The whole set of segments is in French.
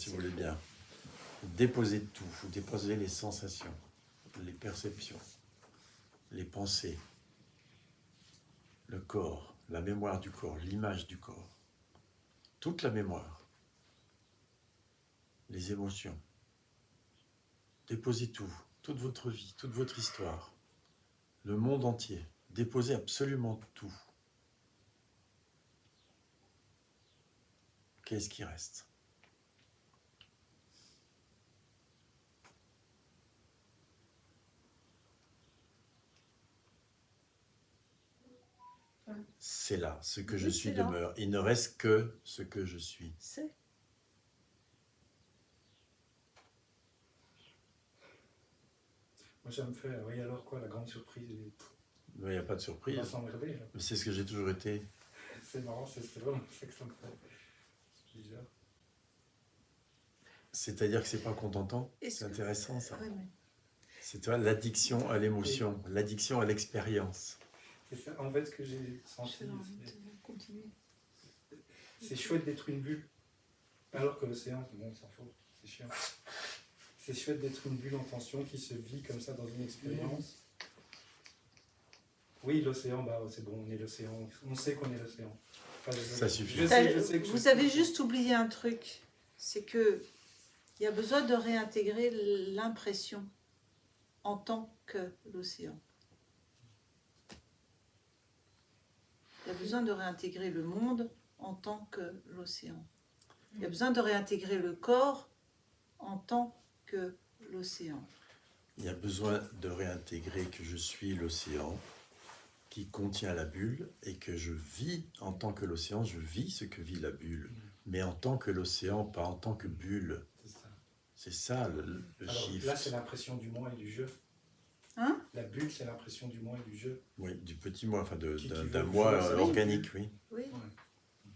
si vous voulez bien. Déposez tout, vous déposez les sensations, les perceptions, les pensées, le corps, la mémoire du corps, l'image du corps, toute la mémoire, les émotions. Déposez tout, toute votre vie, toute votre histoire, le monde entier. Déposez absolument tout. Qu'est-ce qui reste ? C'est là, ce que je Oui, suis c'est là. demeure. Il ne reste que ce que je suis. C'est. Moi, ça me fait, oui, alors quoi, la grande surprise, Mais il n'y a pas de on surprise. va s'emmerder. Là. Mais c'est ce que j'ai toujours été. C'est marrant, c'est vraiment ça que ça me fait. C'est bizarre. C'est-à-dire que c'est pas contentant. Est-ce C'est que- intéressant ça. Ouais, mais C'est toi l'addiction à l'émotion, l'addiction à l'expérience. C'est ça, en fait, ce que j'ai senti. j'ai envie de continuer. C'est chouette d'être une bulle. Alors que l'océan, bon, on s'en fout, c'est chiant. C'est chouette d'être une bulle en tension qui se vit comme ça dans une expérience. Oui, l'océan, bah, c'est bon, on est l'océan. On sait qu'on est l'océan. Enfin, Ça suffit. Je sais que Vous avez juste oublié un truc, c'est que il y a besoin de réintégrer l'impression en tant que l'océan. Il y a besoin de réintégrer le monde en tant que l'océan. Il y a besoin de réintégrer le corps en tant que l'océan. Il y a besoin de réintégrer que je suis l'océan qui contient la bulle et que je vis en tant que l'océan, je vis ce que vit la bulle. Mais en tant que l'océan, pas en tant que bulle. C'est ça. C'est ça le Alors, shift. là, c'est l'impression du moi et du je. Hein? La bulle, c'est l'impression du moi et du je. Oui, du petit moi, enfin Qui d'un veut moi jouer, c'est organique, oui. Oui. Ouais.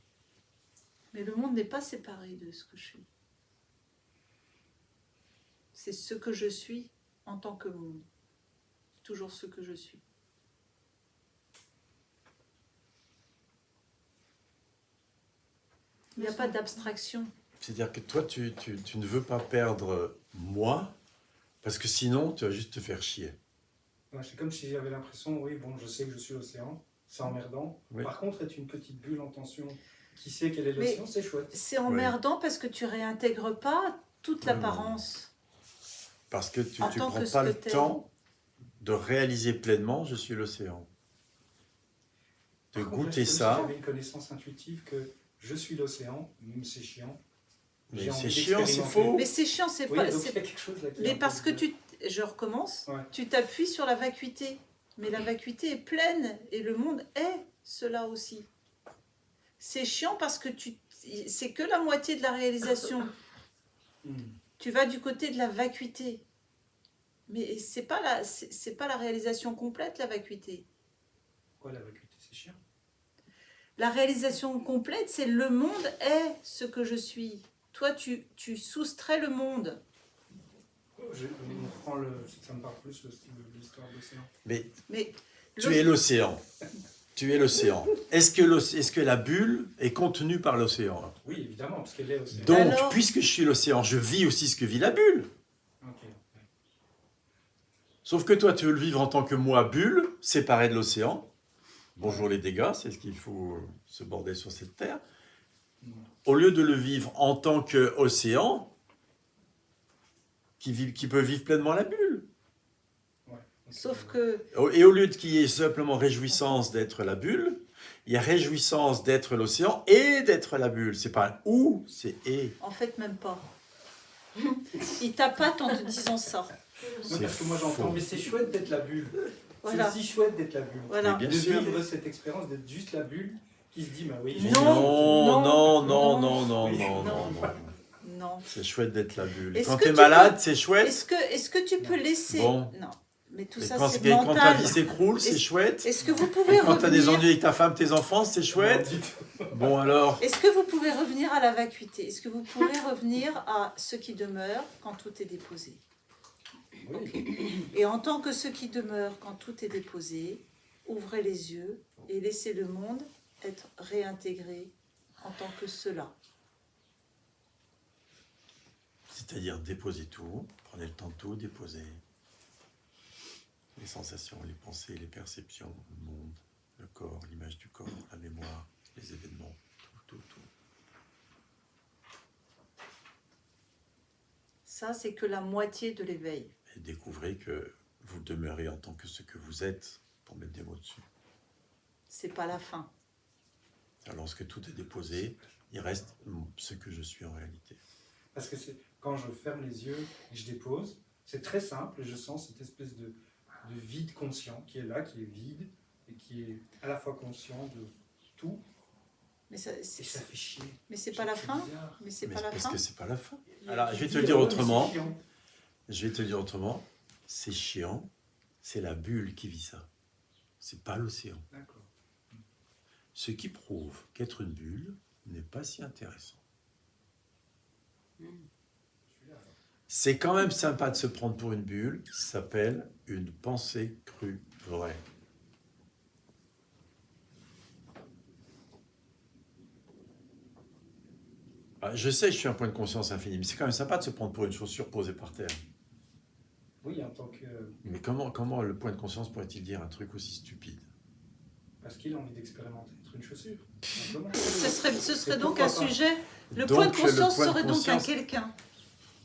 Mais le monde n'est pas séparé de ce que je suis. C'est ce que je suis en tant que monde. Toujours ce que je suis. Il n'y a pas d'abstraction. C'est-à-dire que toi, tu ne veux pas perdre moi, parce que sinon, tu vas juste te faire chier. Ouais, c'est comme si j'avais l'impression, oui, bon, je sais que je suis l'océan, c'est emmerdant. Oui. Par contre, être une petite bulle en tension qui sait qu'elle est Mais- l'océan, c'est chouette. C'est emmerdant parce que tu réintègres pas toute l'apparence. Parce que tu En ne tant prends que ce pas que le t'es. temps de réaliser pleinement, je suis l'océan. De Par contre, là, goûter c'est comme ça. si j'avais une connaissance intuitive que je suis l'océan, même c'est chiant. Mais J'ai c'est envie chiant, c'est d'expérimenter. faux. Mais c'est chiant, c'est Oui, pas. donc c'est- il y a quelque chose là qui est Mais un peu parce que bizarre. je recommence, Ouais. tu t'appuies sur la vacuité. Mais la vacuité est pleine et le monde est cela aussi. C'est chiant parce que c'est que la moitié de la réalisation. Tu vas du côté de la vacuité. Mais c'est pas la réalisation complète, la vacuité. Quoi, la vacuité, c'est chiant. La réalisation complète, c'est le monde est ce que je suis. Toi, tu soustrais le monde. On prend ça me parle plus l'histoire de l'océan. Mais Mais tu es l'océan. Tu es l'océan. Est-ce que la bulle est contenue par l'océan? Oui, évidemment, parce qu'elle est océan. Donc, Alors puisque je suis l'océan, je vis aussi ce que vit la bulle. Ok. Ouais. Sauf que toi, tu veux le vivre en tant que moi, bulle, séparé de l'océan. Bonjour les dégâts, c'est ce qu'il faut se border sur cette terre. Au lieu de le vivre en tant qu'océan, qui peut vivre pleinement la bulle. Ouais. Donc, sauf que Et au lieu qu'il y ait simplement réjouissance d'être la bulle, il y a réjouissance d'être l'océan et d'être la bulle. C'est pas ou, c'est et. en fait même pas. Il t'appâte en te disant ça. Non, parce que moi j'entends, faux. mais c'est chouette d'être la bulle. Voilà. C'est aussi chouette d'être la bulle. Voilà. Mais bien De sûr. vivre cette expérience d'être juste la bulle qui se dit, bah oui, Mais Non, non, non, non, non, non, oui, non, non. non. Non. C'est chouette d'être la bulle. Est-ce Quand que t'es tu malade, c'est chouette. Est-ce que tu peux laisser Bon. Non. Mais tout Et ça quand, c'est quand ta mental. vie s'écroule, c'est Est-ce- chouette. Est-ce que vous pouvez Et quand t'as des revenir ennuis avec ta femme, tes enfants, c'est chouette. Bon alors, Est-ce que vous pouvez revenir à la vacuité? Est-ce que vous pouvez revenir à ce qui demeure quand tout est déposé? Oui. Et en tant que ce qui demeure quand tout est déposé, ouvrez les yeux et laissez le monde être réintégré en tant que cela. C'est-à-dire déposer tout, prenez le temps de tout déposer. Les sensations, les pensées, les perceptions, le monde, le corps, l'image du corps, la mémoire, les événements, tout. Ça, c'est que la moitié de l'éveil. Et découvrez que vous demeurez en tant que ce que vous êtes, pour mettre des mots dessus. C'est pas la fin. Alors, lorsque tout est déposé, il reste ce que je suis en réalité. Parce que c'est quand je ferme les yeux et je dépose, c'est très simple et je sens cette espèce de vide conscient qui est là, qui est vide et qui est à la fois conscient de tout. Mais ça, Et ça fait chier. mais c'est pas la fin. Bizarre. Mais c'est Mais pas la parce fin. que c'est pas la fin. Il y a Alors, qui je vais te dit, le dire mais autrement. c'est chiant. Je vais te dire autrement. C'est chiant. C'est la bulle qui vit ça. C'est pas l'océan. D'accord. Ce qui prouve qu'être une bulle n'est pas si intéressant. Je suis là, alors. C'est quand même sympa de se prendre pour une bulle. Ça s'appelle une pensée crue vraie. Ah, je sais, je suis un point de conscience infini, mais c'est quand même sympa de se prendre pour une chaussure posée par terre. Oui, en tant que. Mais comment le point de conscience pourrait-il dire un truc aussi stupide? Parce qu'il a envie d'expérimenter être une chaussure. Simplement. Ce serait Et donc pourquoi un pas sujet. Le Donc, point de conscience point de serait donc un conscience- quelqu'un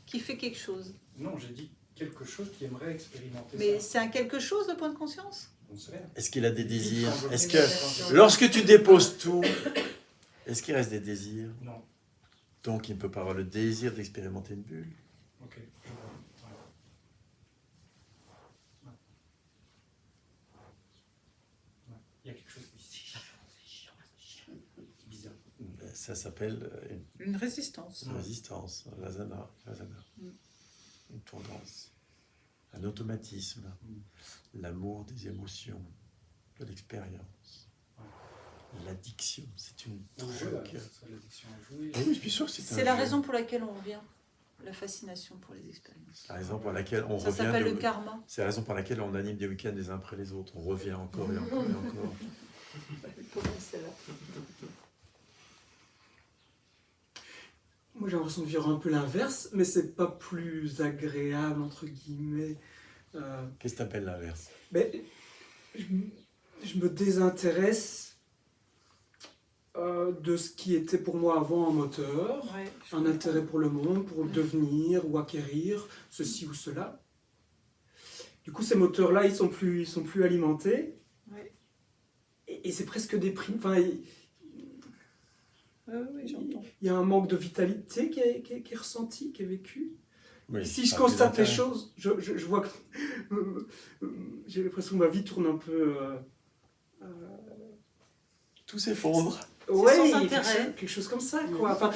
qui fait quelque chose. Non, j'ai dit quelque chose qui aimerait expérimenter Mais ça. c'est un quelque chose, le point de conscience. On sait rien. Est-ce qu'il a des désirs? Quand je Est-ce fais que lorsque tu déposes tout, est-ce qu'il reste des désirs? Non. Donc il ne peut pas avoir le désir d'expérimenter une bulle. Ok. Je vois. Ouais. Ouais. Il y a quelque chose ici. C'est bizarre. Ça s'appelle Une résistance. une résistance, l'asana. Mm. Une tendance, un automatisme, l'amour des émotions, de l'expérience. L'addiction, c'est une Au jeu, alors, drogue. ce serait l'addiction à jouer. Ah oui, je suis sûr que c'est un C'est la jeu. raison pour laquelle on revient. La fascination pour les expériences. La raison pour laquelle on Ça revient. s'appelle le karma. C'est la raison pour laquelle on anime des week-ends les uns après les autres. On revient encore et encore et encore. Comment c'est là? Moi, j'ai l'impression de vivre un peu l'inverse, mais c'est pas plus agréable, entre guillemets. Qu'est-ce que t'appelles l'inverse? Mais je me désintéresse de ce qui était pour moi avant un moteur, Ouais, je un comprends. intérêt pour le monde, pour devenir ou acquérir ceci ou cela. Du coup, ces moteurs-là, ils sont plus alimentés. Ouais. Et c'est presque déprimant. Enfin, Oui, j'entends. il y a un manque de vitalité qui est ressenti, qui est vécu. Oui, Si je ça a plus constate les d'intérêt. choses, je vois que j'ai l'impression que ma vie tourne un peu. Tout s'effondre. Ouais, sans quelque intérêt. chose- quelque chose comme ça, quoi. Enfin,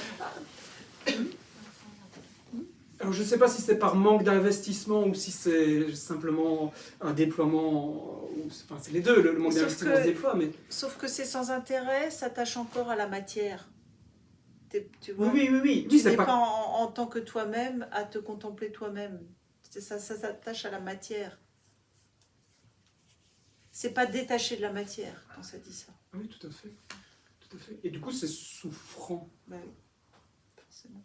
alors je ne sais pas si c'est par manque d'investissement ou si c'est simplement un déploiement. Enfin, c'est les deux, le manque Sauf d'investissement que- se déploie, mais. Sauf que c'est sans intérêt, s'attache encore à la matière. Tu Oui, vois, oui, oui, oui. tu Oui, c'est n'es pas. pas en tant que toi-même à te contempler toi-même. Ça s'attache à la matière. C'est pas détaché de la matière quand ça dit ça. Oui, tout à fait. Tout à fait. Et du coup, c'est souffrant. Bah oui, forcément.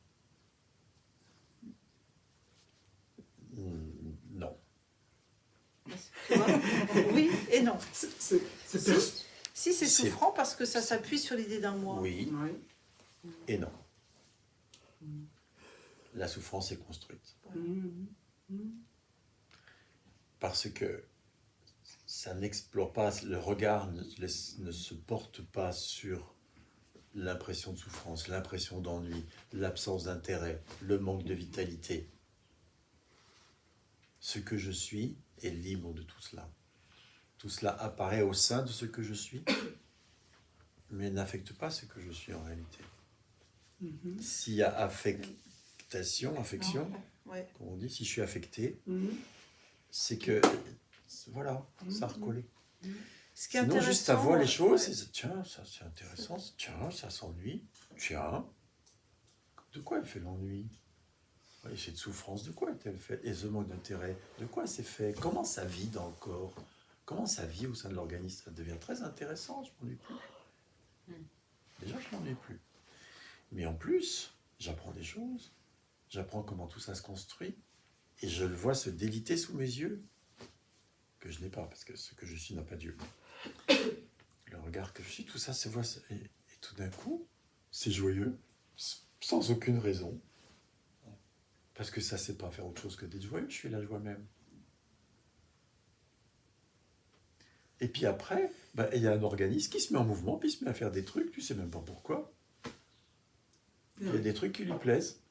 Non. Tu vois. Oui et non. C'est Si, pers- si c'est C'est- souffrant parce que ça s'appuie sur l'idée d'un moi. Oui Ouais. et non. La souffrance est construite. Mhm. Mhm. Parce que ça n'explore pas, le regard ne se porte pas sur l'impression de souffrance, l'impression d'ennui, l'absence d'intérêt, le manque de vitalité. Ce que je suis est libre de tout cela. Tout cela apparaît au sein de ce que je suis, mais n'affecte pas ce que je suis en réalité. Mhm. S'il y a affection, Ouais. comme on dit, si je suis affecté, Mhm. c'est que, voilà, ça a recollé. Ce qui est Sinon, intéressant, juste ça voit les choses, ouais. et tiens, ça c'est intéressant, tiens, ça s'ennuie, tiens, de quoi elle fait l'ennui? Et cette souffrance, de quoi est-elle faite? Et ce manque d'intérêt, de quoi c'est fait? Comment ça vit dans le corps? Comment ça vit au sein de l'organisme? Ça devient très intéressant, je m'ennuie plus. Déjà, je m'ennuie plus. Mais en plus, j'apprends des choses. J'apprends comment tout ça se construit. Et je le vois se déliter sous mes yeux. Que je n'ai pas, parce que ce que je suis n'a pas Dieu. Le regard que je suis, tout ça se voit. Et tout d'un coup, c'est joyeux, sans aucune raison. Parce que ça, c'est pas faire autre chose que d'être joyeux, je suis la joie même. Et puis après, il y a un organisme qui se met en mouvement, puis il se met à faire des trucs, tu sais même pas pourquoi. Il y a des trucs qui lui plaisent.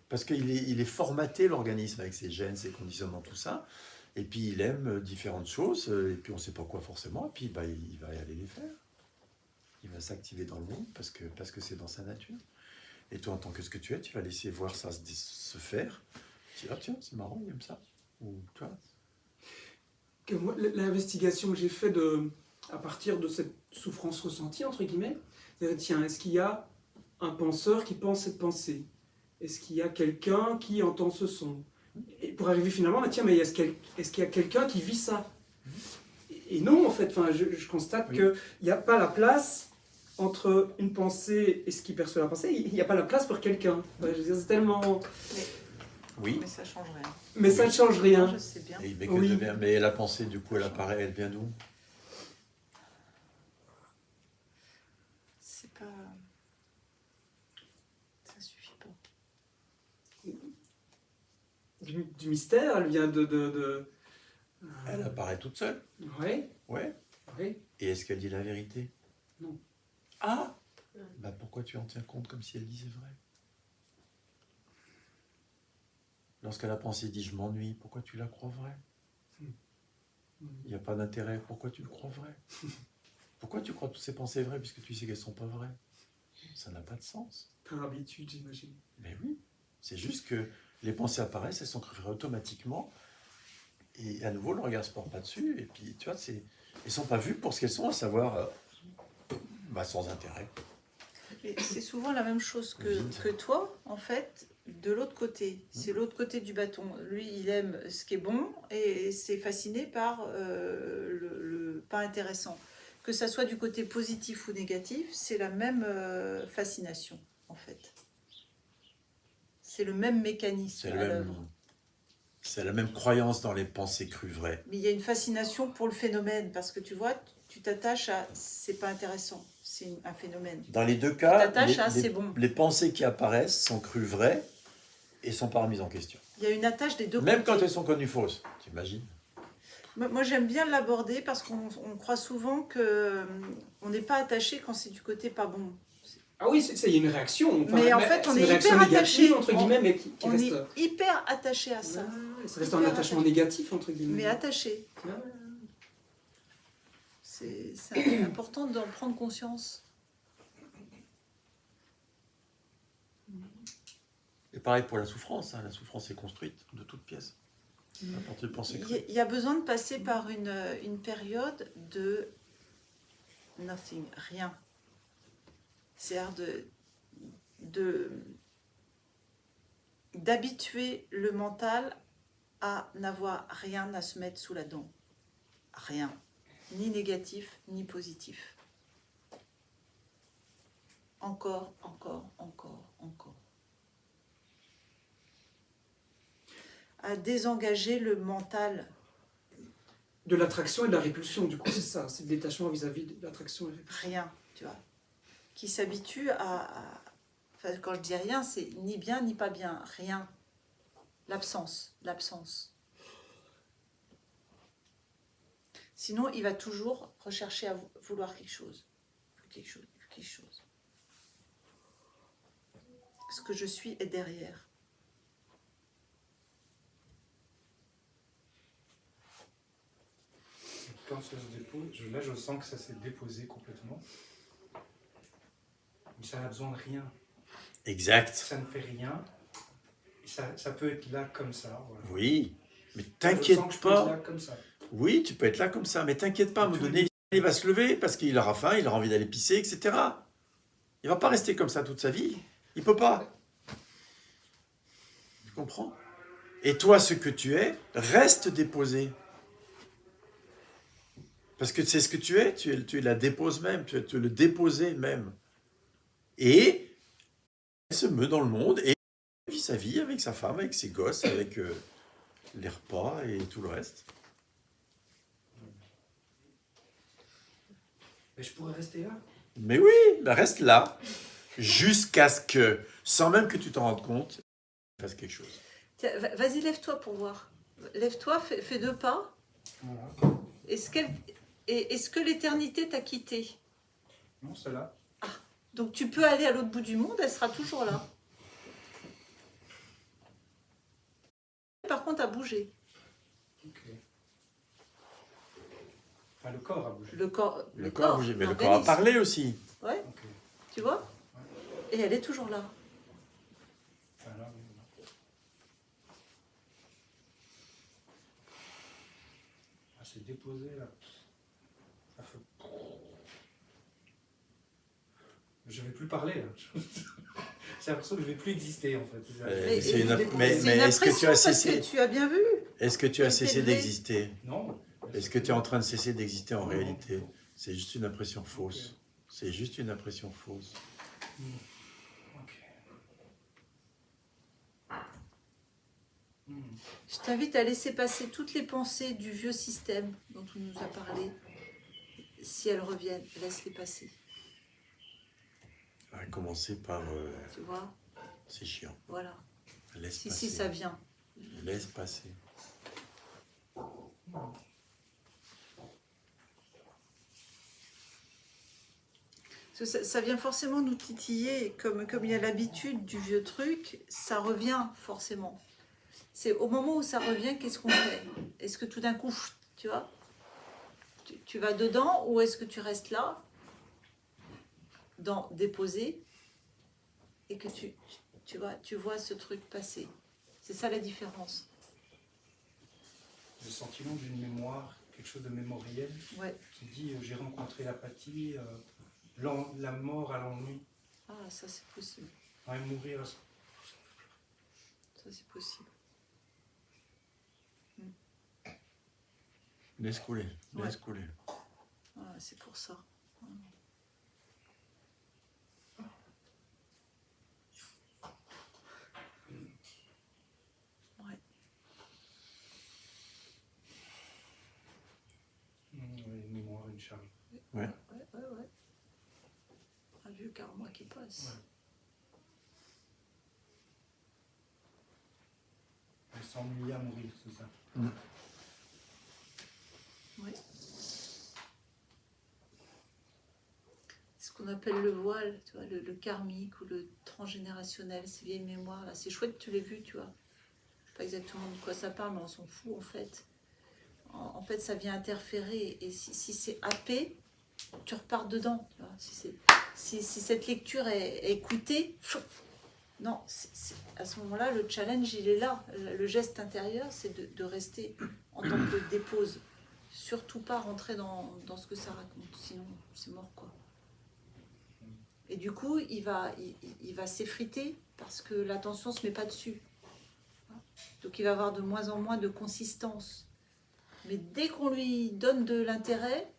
Parce qu'il est formaté, l'organisme, avec ses gènes, ses conditionnements, tout ça. Et puis il aime différentes choses, et puis on ne sait pas quoi forcément, et puis il va y aller les faire. Il va s'activer dans le monde parce que c'est dans sa nature. Et toi, en tant que ce que tu es, tu vas laisser voir ça se faire. Tu dis, ah tiens, c'est marrant, il aime ça. Ou tu vois. Que moi, l'investigation que j'ai faite à partir de cette souffrance ressentie, entre guillemets, c'est tiens, est-ce qu'il y a un penseur qui pense cette pensée? Est-ce qu'il y a quelqu'un qui entend ce son? Et pour arriver finalement, tiens, mais est-ce qu'il y a quelqu'un qui vit ça? Et non, en fait, je constate qu'il n'y a pas la place entre une pensée et ce qui perçoit la pensée. Il n'y a pas la place pour quelqu'un. Je veux dire, c'est tellement... Oui. Mais ça change rien. Mais ça ne change rien. Je sais bien. Mais la pensée, du coup, elle apparaît, elle vient d'où? C'est pas... Ça suffit pas. Du mystère, elle vient Elle apparaît toute seule. Ouais. Ouais. Ouais. Et est-ce qu'elle dit la vérité? Non. Ah, pourquoi tu en tiens compte comme si elle disait vrai? Lorsqu'elle a pensé, dit je m'ennuie, pourquoi tu la crois vraie? Il n'y a pas d'intérêt, pourquoi tu le crois vrai? Pourquoi tu crois toutes ces pensées vraies puisque tu sais qu'elles ne sont pas vraies? Ça n'a pas de sens. Par habitude, j'imagine. Mais oui, c'est juste que les pensées apparaissent, elles sont crues vraies automatiquement. Et à nouveau, le regard ne se porte pas dessus. Et puis, tu vois, elles ne sont pas vues pour ce qu'elles sont, à savoir sans intérêt. Et c'est souvent la même chose que toi, en fait, de l'autre côté. C'est l'autre côté du bâton. Lui, il aime ce qui est bon et c'est fasciné par le pas intéressant. Que ça soit du côté positif ou négatif, c'est la même fascination, en fait. C'est le même mécanisme à l'œuvre. C'est la même croyance dans les pensées crues vraies. Mais il y a une fascination pour le phénomène, parce que tu vois, tu t'attaches à c'est pas intéressant, c'est un phénomène. Dans les deux cas, les pensées qui apparaissent sont crues vraies et sont pas remises en question. Il y a une attache des deux côtés. Même quand elles sont connues fausses, t'imagines? Moi, j'aime bien l'aborder parce qu'on croit souvent qu'on n'est pas attaché quand c'est du côté pas bon. Ah oui, il y a une réaction. Mais en fait, on est hyper attaché, entre guillemets, mais qui on reste... est hyper attaché à ça. Ça reste un attachement négatif, entre guillemets. Mais attaché. C'est important d'en prendre conscience. Et pareil pour la souffrance. La souffrance est construite de toutes pièces. À partir de pensées crues. Il y a besoin de passer par une période de nothing, rien. C'est-à-dire d'habituer le mental à n'avoir rien à se mettre sous la dent. Rien. Ni négatif, ni positif. Encore. À désengager le mental. De l'attraction et de la répulsion, du coup, c'est ça. C'est le détachement vis-à-vis de l'attraction et de la répulsion. Rien, tu vois. Qui s'habitue Enfin, quand je dis rien, c'est ni bien ni pas bien. Rien. L'absence. Sinon, il va toujours rechercher à vouloir quelque chose. Quelque chose. Ce que je suis est derrière. Quand ça se dépose, là je sens que ça s'est déposé complètement. Mais ça n'a besoin de rien. Exact. Ça ne fait rien. Ça peut être là comme ça. Voilà. Oui, mais t'inquiète pas. Je peux être là comme ça. Oui, tu peux être là comme ça, mais t'inquiète pas, à un moment donné, il va se lever parce qu'il aura faim, il aura envie d'aller pisser, etc. Il va pas rester comme ça toute sa vie. Il peut pas. Tu comprends? Et toi, ce que tu es, reste déposé. Parce que c'est ce que tu es la déposes même, tu es le déposé même. Et elle se meut dans le monde et vit sa vie avec sa femme, avec ses gosses, avec les repas et tout le reste. Mais je pourrais rester là. Mais oui, bah reste là, jusqu'à ce que, sans même que tu t'en rendes compte, fasse quelque chose. Tiens, vas-y, lève-toi pour voir. Lève-toi, fais 2 pas. Voilà. Est-ce que l'éternité t'a quitté? Non, c'est là. Donc tu peux aller à l'autre bout du monde, elle sera toujours là. Par contre, à bouger. Ok. Enfin, le corps a bougé. Le corps A bougé, mais le corps a l'organisme. parlé aussi. Ouais, Ok. tu vois? Et elle est toujours là. Enfin, là, oui, là. Ah, c'est déposé là. Ça fait... Je vais plus parler. Là. C'est l'impression que je vais plus exister en fait. Mais c'est une est-ce que tu as impression, parce cessé que tu as bien vu. Est-ce que tu as Tu t'es cessé levé. d'exister? Non. Est-ce que tu es en train de cesser d'exister en Non, réalité? non. C'est juste une impression fausse. Ok. C'est juste une impression fausse. Ok. Hmm. Je t'invite à laisser passer toutes les pensées du vieux système dont on nous a parlé. Si elles reviennent, laisse-les passer. À commencer par... Tu vois? c'est chiant. Voilà. Laisse Si, passer. si, ça vient. Laisse passer. Parce que ça vient forcément nous titiller, comme il y a l'habitude du vieux truc, ça revient forcément. C'est au moment où ça revient, qu'est-ce qu'on fait? Est-ce que tout d'un coup, tu vois, tu vas dedans, ou est-ce que tu restes là, déposé, et que tu vois ce truc passer? C'est ça la différence. Le sentiment d'une mémoire, quelque chose de mémoriel, Ouais. qui dit j'ai rencontré l'apathie, la mort à l'ennui, Ah, ça c'est possible. ouais, mourir. Ça c'est possible. Laisse couler. Laisse Ouais. couler. Ah, c'est pour ça. Ouais. Une mémoire, une charge. Ouais. Un vieux karma qui passe. Ouais. Elle s'ennuie à mourir, c'est ça. Ouais. Ce qu'on appelle le voile, tu vois, le karmique ou le transgénérationnel, ces vieilles mémoires là, c'est chouette, tu l'as vu, tu vois. Je sais pas exactement de quoi ça parle, mais on s'en fout en fait. En fait, ça vient interférer, et si c'est happé, tu repars dedans, tu vois. Si cette lecture est écoutée, non, à ce moment-là, le challenge, il est là. Le geste intérieur, c'est de rester en tant que dépose. Surtout pas rentrer dans ce que ça raconte, sinon c'est mort, quoi. Et du coup, il va s'effriter parce que l'attention se met pas dessus. Donc il va avoir de moins en moins de consistance. Mais dès qu'on lui donne de l'intérêt,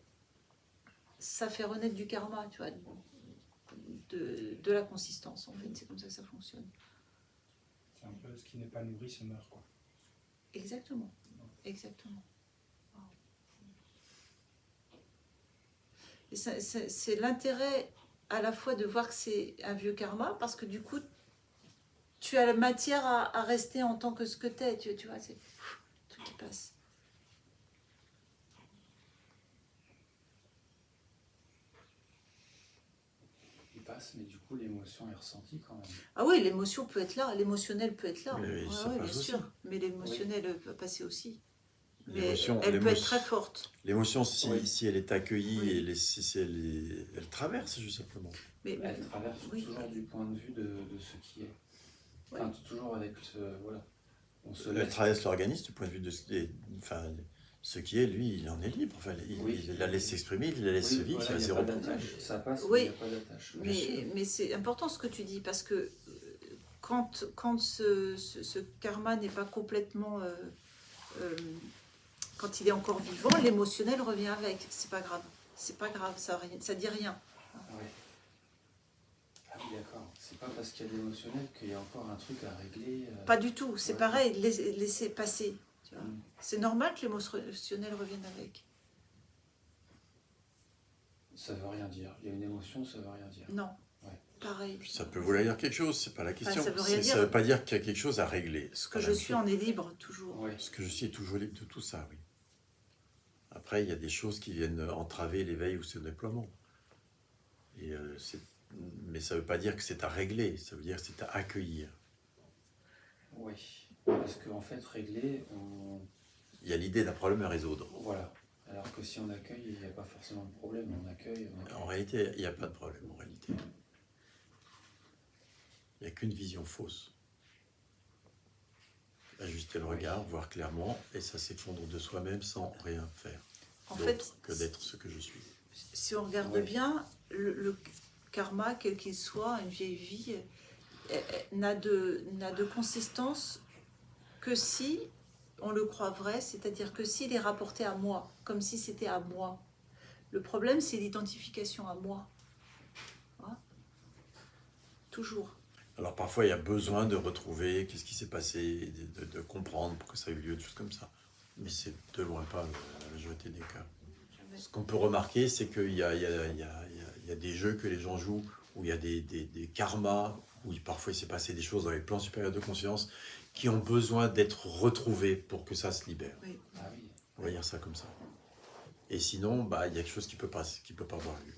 ça fait renaître du karma, tu vois, de la consistance, en fait. C'est comme ça que ça fonctionne. C'est un peu ce qui n'est pas nourri se meurt, quoi. Exactement. Exactement. Wow. Et c'est l'intérêt à la fois de voir que c'est un vieux karma, parce que du coup, tu as la matière à rester en tant que ce que t'es, tu vois, c'est un truc qui passe. Il passe, mais du coup l'émotion est ressentie quand même. Ah oui, l'émotion peut être là, l'émotionnel peut être là. Mais Ouais, ça ouais, passe bien aussi. sûr. Mais l'émotionnel peut passer aussi. Mais L'émotion, elle peut être très forte. L'émotion, si elle est accueillie Oui. et si elle traverse, juste simplement. Mais Elle traverse oui. toujours du point de vue de ce qui est. Ouais. Enfin, toujours avec ce. Voilà. On se Elle laisse. traverse l'organisme du point de vue de ce qui est, lui, il en est libre. Enfin, Oui. il la laisse s'exprimer, il la laisse Oui, vivre, voilà, il y a il y a zéro pas problème. d'attache. Ça passe, Oui. mais il n'y a pas d'attache. Bien sûr. Mais c'est important ce que tu dis, parce que quand ce karma n'est pas complètement... quand il est encore vivant, l'émotionnel revient avec. C'est pas grave, ça dit rien. Ah ouais. Ah oui, d'accord. c'est pas parce qu'il y a de l'émotionnel qu'il y a encore un truc à régler. Pas du tout, c'est Ouais. pareil, laisser passer. Tu vois. Mm. C'est normal que l'émotionnel revienne avec. Ça veut rien dire. Il y a une émotion, ça veut rien dire. Non, Ouais. pareil. Puis ça peut vouloir dire quelque chose, c'est pas la question. ça veut rien dire. Ça veut pas dire qu'il y a quelque chose à régler. Ce C'est que pas la je même suis chose. en est libre, toujours. Ouais. Parce que je suis toujours libre de tout ça, oui. Après, il y a des choses qui viennent entraver l'éveil ou son déploiement. Et, mais ça ne veut pas dire que c'est à régler, ça veut dire que c'est à accueillir. Oui. Parce qu'en fait, régler, Il y a l'idée d'un problème à résoudre. voilà. Alors que si on accueille, il n'y a pas forcément de problème. On accueille. En réalité, il n'y a pas de problème, en réalité. Il n'y a qu'une vision fausse. Ajuster le regard, voir clairement, et ça s'effondre de soi-même sans rien faire En d'autre fait, que d'être ce que je suis. si on regarde Ouais. bien, le karma, quel qu'il soit, une vieille vie, n'a de consistance que si on le croit vrai, c'est-à-dire que s'il est rapporté à moi, comme si c'était à moi. Le problème, c'est l'identification à moi. Hein. Toujours. Alors parfois, il y a besoin de retrouver qu'est-ce qui s'est passé, de comprendre pourquoi ça a eu lieu, des choses comme ça. Mais c'est de loin pas la majorité des cas. Jamais. Ce qu'on peut remarquer, c'est qu'il y a des jeux que les gens jouent, où il y a des karmas, où parfois il s'est passé des choses dans les plans supérieurs de conscience, qui ont besoin d'être retrouvés pour que ça se libère. Oui. Ah oui. On va dire ça comme ça. Et sinon, bah, il y a quelque chose qui peut pas avoir lieu.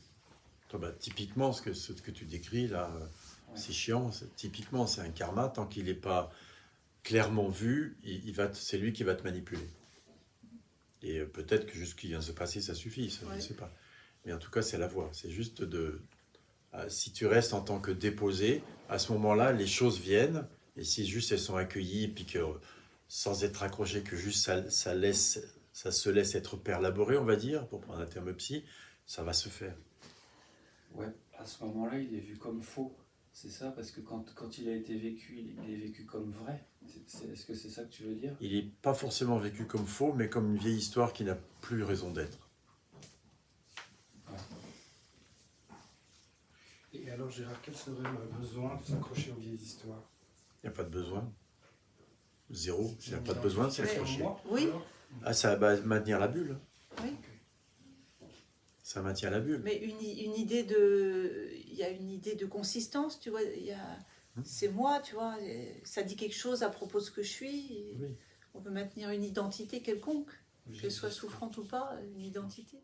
Toi, bah, typiquement, ce que tu décris là, c'est chiant. Typiquement, c'est un karma. Tant qu'il n'est pas clairement vu, c'est lui qui va te manipuler. Et peut-être que juste ce qui vient de se passer, ça suffit. Ça, je ne Ouais. sais pas. Mais en tout cas, c'est la voie. C'est juste si tu restes en tant que déposé, à ce moment-là, les choses viennent. Et si juste elles sont accueillies, puis que sans être accrochées, que juste ça se laisse être perlaboré, on va dire, pour prendre un terme psy, ça va se faire. Ouais, à ce moment-là, il est vu comme faux. C'est ça, parce que quand il a été vécu, il est vécu comme vrai. Est-ce que c'est ça que tu veux dire? Il n'est pas forcément vécu comme faux, mais comme une vieille histoire qui n'a plus raison d'être. Et alors, Gérard, quel serait le besoin de s'accrocher aux vieilles histoires? Il n'y a pas de besoin. Zéro. Il n'y a pas de besoin de s'accrocher. Moi, Oui. alors Ah, ça va maintenir la bulle. Oui. Ça maintient la bulle. Mais une idée de, il y a une idée de consistance, tu vois. Il y a, c'est moi, tu vois. Ça dit quelque chose à propos de ce que je suis. Et Oui. on veut maintenir une identité quelconque, Vieilles qu'elle soit histoires. souffrante ou pas, une identité.